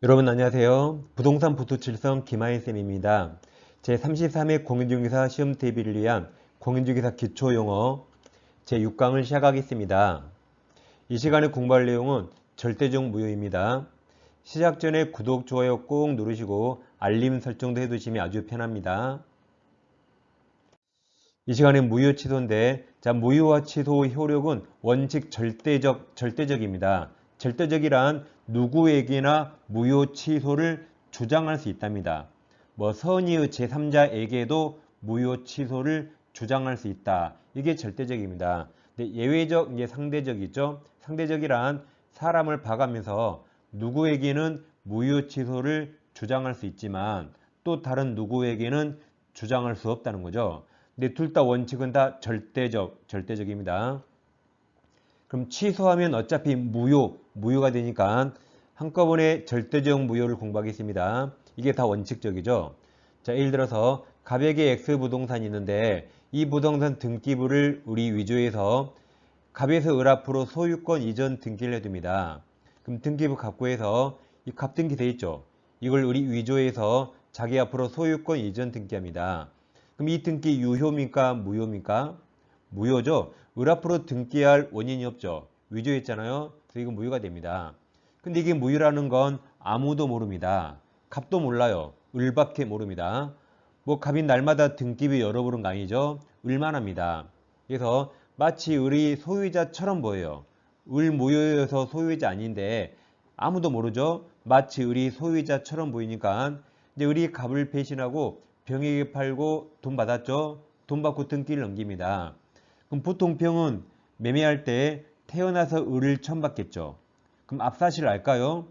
여러분 안녕하세요. 부동산 부투칠성 김하인쌤입니다. 제33회 공인중개사 시험 대비를 위한 공인중개사 기초용어 제6강을 시작하겠습니다. 이 시간에 공부할 내용은 절대적 무효입니다. 시작 전에 구독, 좋아요 꼭 누르시고 알림 설정도 해두시면 아주 편합니다. 이 시간에 무효 취소인데 무효와 취소 효력은 원칙 절대적입니다. 절대적이란 누구에게나 무효 취소를 주장할 수 있답니다. 선의의 제3자에게도 무효 취소를 주장할 수 있다. 이게 절대적입니다. 근데 예외적, 이게 상대적이죠. 상대적이란 사람을 봐가면서 누구에게는 무효 취소를 주장할 수 있지만 또 다른 누구에게는 주장할 수 없다는 거죠. 근데 둘 다 원칙은 다 절대적입니다. 그럼 취소하면 어차피 무효가 되니까 한꺼번에 절대적 무효를 공부하겠습니다. 이게 다 원칙적이죠. 자, 예를 들어서 갑에게 X 부동산이 있는데 이 부동산 등기부를 우리 위조해서 갑에서 을 앞으로 소유권 이전 등기를 해둡니다. 그럼 등기부 갑구에서 이 갑등기 돼 있죠. 이걸 우리 위조해서 자기 앞으로 소유권 이전 등기합니다. 그럼 이 등기 유효입니까? 무효입니까? 무효죠. 을 앞으로 등기할 원인이 없죠. 위조했잖아요. 그래서 이거 무효가 됩니다. 근데 이게 무효라는 건 아무도 모릅니다. 갑도 몰라요. 을밖에 모릅니다. 갑이 날마다 등기부 열어보는 거 아니죠? 을만 합니다. 그래서 마치 을이 소유자처럼 보여요. 을 무효여서 소유자 아닌데 아무도 모르죠? 마치 을이 소유자처럼 보이니까 이제 을이 갑을 배신하고 병에게 팔고 돈 받았죠? 돈 받고 등기를 넘깁니다. 그럼 보통 병은 매매할 때 태어나서 을을 처음 받겠죠. 그럼 앞사실을 알까요?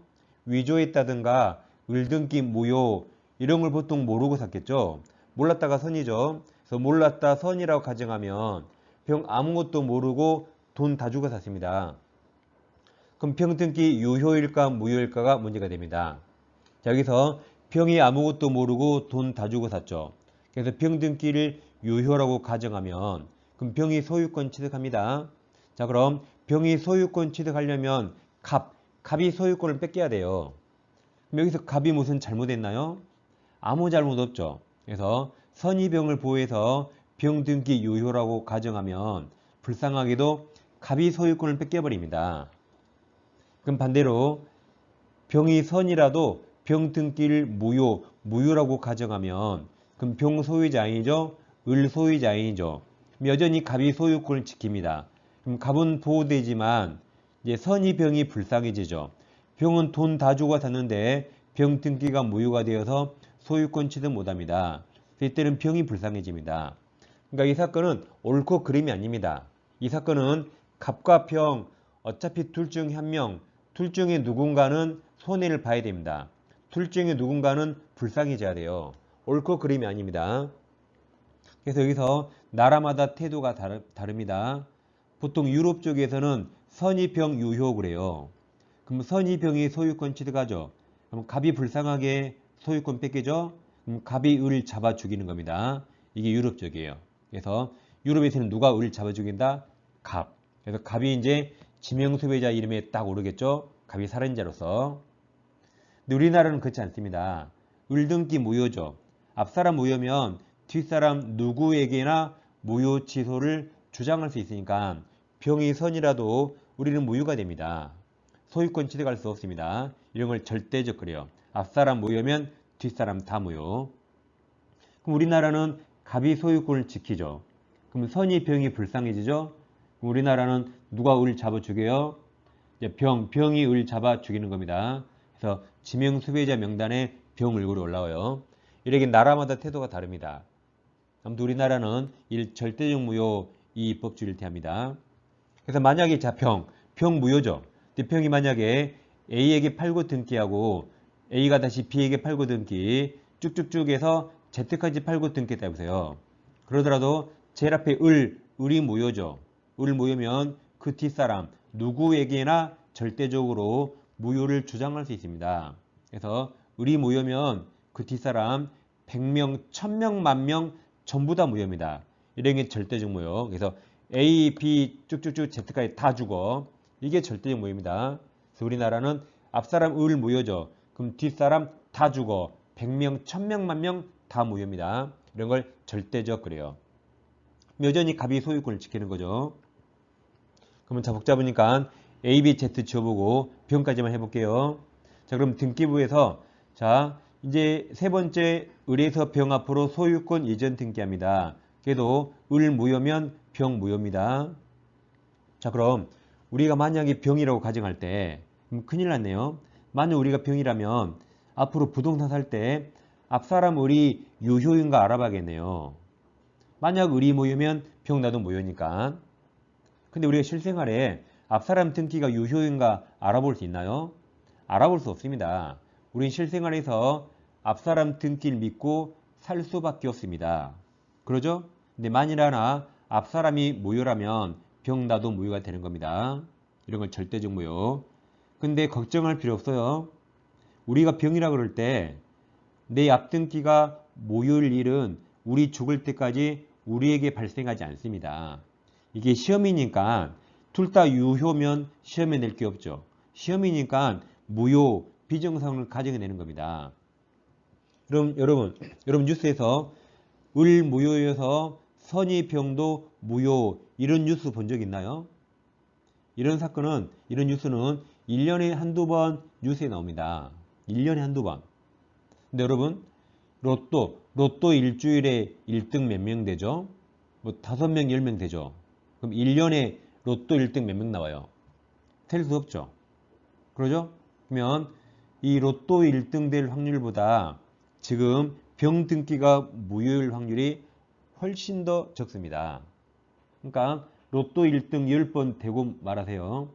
위조했다든가 을등기 무효 이런 걸 보통 모르고 샀겠죠. 몰랐다가 선이죠. 그래서 몰랐다 선이라고 가정하면 병 아무것도 모르고 돈 다 주고 샀습니다. 그럼 병 등기 유효일까 무효일까가 문제가 됩니다. 자, 여기서 병이 아무것도 모르고 돈 다 주고 샀죠. 그래서 병 등기를 유효라고 가정하면 그럼 병이 소유권 취득합니다. 자, 그럼 병이 소유권 취득하려면 갑이 소유권을 뺏겨야 돼요. 그럼 여기서 갑이 무슨 잘못했나요? 아무 잘못 없죠. 그래서 선의병을 보호해서 병 등기 유효라고 가정하면 불쌍하게도 갑이 소유권을 뺏겨버립니다. 그럼 반대로 병이 선이라도 병 등기를 무효라고 가정하면 그럼 병 소유자인이죠? 을 소유자인이죠? 여전히 갑이 소유권을 지킵니다. 그럼 갑은 보호되지만 이제 선이 병이 불쌍해지죠. 병은 돈 다 주고 샀는데 병 등기가 무효가 되어서 소유권 취득 못합니다. 이때는 병이 불쌍해집니다. 그러니까 이 사건은 옳고 그름이 아닙니다. 이 사건은 갑과 병 어차피 둘 중 한 명, 둘 중에 누군가는 손해를 봐야 됩니다. 둘 중에 누군가는 불쌍해져야 돼요. 옳고 그름이 아닙니다. 그래서 여기서 나라마다 태도가 다릅니다. 보통 유럽 쪽에서는 선의병 유효 그래요. 그럼 선의병이 소유권 취득하죠. 그럼 갑이 불쌍하게 소유권 뺏기죠. 그럼 갑이 을을 잡아 죽이는 겁니다. 이게 유럽 쪽이에요. 그래서 유럽에서는 누가 을을 잡아 죽인다? 갑. 그래서 갑이 이제 지명 소유자 이름에 딱 오르겠죠. 갑이 살인자로서. 근데 우리나라는 그렇지 않습니다. 을등기 무효죠. 앞사람 무효면 뒷사람 누구에게나 무효 취소를 주장할 수 있으니까 병이 선이라도 우리는 무효가 됩니다. 소유권 취득할 수 없습니다. 이런 걸 절대적 그래요. 앞사람 무효면 뒷사람 다 무효. 그럼 우리나라는 갑이 소유권을 지키죠. 그럼 선이 병이 불쌍해지죠. 그럼 우리나라는 누가 을 잡아 죽여요? 병이 을 잡아 죽이는 겁니다. 그래서 지명 수배자 명단에 병 얼굴이 올라와요. 이렇게 나라마다 태도가 다릅니다. 아무튼 우리나라는 절대적 무효 이 입법주의를 대합니다. 그래서 만약에 병 무효죠. 병이 만약에 A에게 팔고 등기하고 A가 다시 B에게 팔고 등기 쭉쭉쭉 해서 Z까지 팔고 등기했다 해보세요. 그러더라도 제일 앞에 을이 무효죠. 을 무효면 그 뒷사람 누구에게나 절대적으로 무효를 주장할 수 있습니다. 그래서 을이 무효면 그 뒷사람 100명, 1000명, 10,000명 전부 다 무효입니다. 이런 게 절대적 무효. 그래서 A, B 쭉쭉쭉 Z까지 다 죽어. 이게 절대적 무효입니다. 그래서 우리나라는 앞사람 을 무효죠. 그럼 뒷사람 다 죽어. 100명, 1000명, 10,000명 다 무효입니다. 이런 걸 절대적 그래요. 여전히 갑이 소유권을 지키는 거죠. 그러면 자, 복잡하니까 A, B, Z 지워보고 병까지만 해볼게요. 자, 그럼 등기부에서 자, 이제 세 번째 을에서 병 앞으로 소유권 이전 등기합니다. 그래도 을 무효면 병 무효입니다. 자, 그럼 우리가 만약에 병이라고 가정할 때 큰일 났네요. 만약 우리가 병이라면 앞으로 부동산 살 때 앞사람 을이 유효인가 알아봐야겠네요. 만약 을이 무효면 병 나도 무효니까. 근데 우리가 실생활에 앞사람 등기가 유효인가 알아볼 수 있나요? 알아볼 수 없습니다. 우린 실생활에서 앞사람 등기를 믿고 살 수밖에 없습니다. 그러죠? 근데 만일 앞사람이 무효라면 병 나도 무효가 되는 겁니다. 이런 걸 절대적 무효. 근데 걱정할 필요 없어요. 우리가 병이라 그럴 때 내 앞등기가 무효일 일은 우리 죽을 때까지 우리에게 발생하지 않습니다. 이게 시험이니까 둘 다 유효면 시험에 낼 게 없죠. 시험이니까 무효, 비정상을 가정해내는 겁니다. 그럼 여러분 뉴스에서 을 무효여서 선의 병도 무효 이런 뉴스 본 적 있나요? 이런 사건은, 이런 뉴스는 1년에 한두 번 뉴스에 나옵니다. 1년에 한두 번. 근데 여러분, 로또 일주일에 1등 몇 명 되죠? 뭐 5명, 10명 되죠? 그럼 1년에 로또 1등 몇 명 나와요? 셀 수 없죠. 그러죠? 그러면 이 로또 1등 될 확률보다 지금 병 등기가 무효일 확률이 훨씬 더 적습니다. 그러니까 로또 1등 10번 되고 말하세요.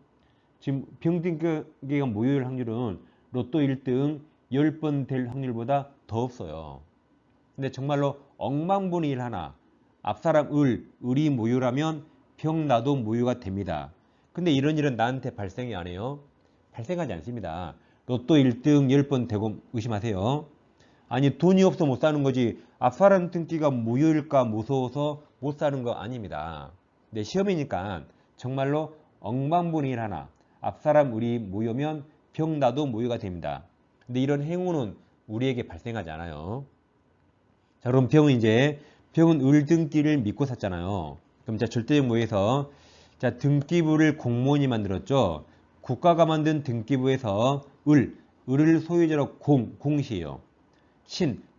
지금 병 등기가 무효일 확률은 로또 1등 10번 될 확률보다 더 없어요. 근데 정말로 억만분의 1 하나 앞사람 을이 무효라면 병 나도 무효가 됩니다. 근데 이런 일은 나한테 발생이 안 해요. 발생하지 않습니다. 로또 1등 10번 되고 의심하세요. 아니 돈이 없어 못 사는 거지 앞사람 등기가 무효일까 무서워서 못 사는 거 아닙니다. 근데 시험이니까 정말로 억만분의 1 하나 앞사람 을이 무효면 병 나도 무효가 됩니다. 근데 이런 행운은 우리에게 발생하지 않아요. 자, 그럼 병은 을 등기를 믿고 샀잖아요. 그럼 자, 절대적 무효에서 자, 등기부를 공무원이 만들었죠. 국가가 만든 등기부에서 을을 소유자로 공시해요.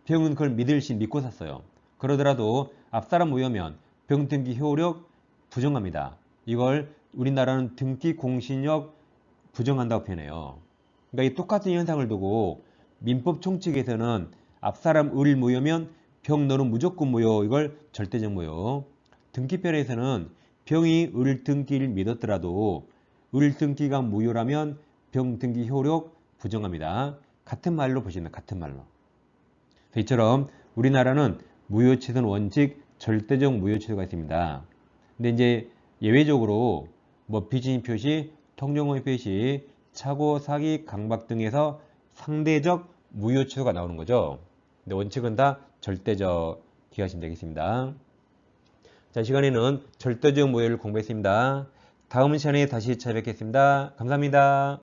병은 그걸 믿을 시 믿고 샀어요. 그러더라도 앞사람 무효면 병 등기 효력 부정합니다. 이걸 우리나라는 등기 공신력 부정한다고 표현해요. 그러니까 이 똑같은 현상을 두고 민법 총칙에서는 앞사람 을 무효면 병 너는 무조건 무효 이걸 절대적 무효. 등기편에서는 병이 을 등기를 믿었더라도 을 등기가 무효라면 병 등기 효력 부정합니다. 같은 말로 보시면 같은 말로. 이처럼 우리나라는 무효취소는 원칙, 절대적 무효취소가 있습니다. 근데 이제 예외적으로 뭐 비진입 표시, 통정호의 표시, 착오, 사기, 강박 등에서 상대적 무효취소가 나오는 거죠. 근데 원칙은 다 절대적 기하시면 되겠습니다. 자, 이 시간에는 절대적 무효를 공부했습니다. 다음 시간에 다시 찾아뵙겠습니다. 감사합니다.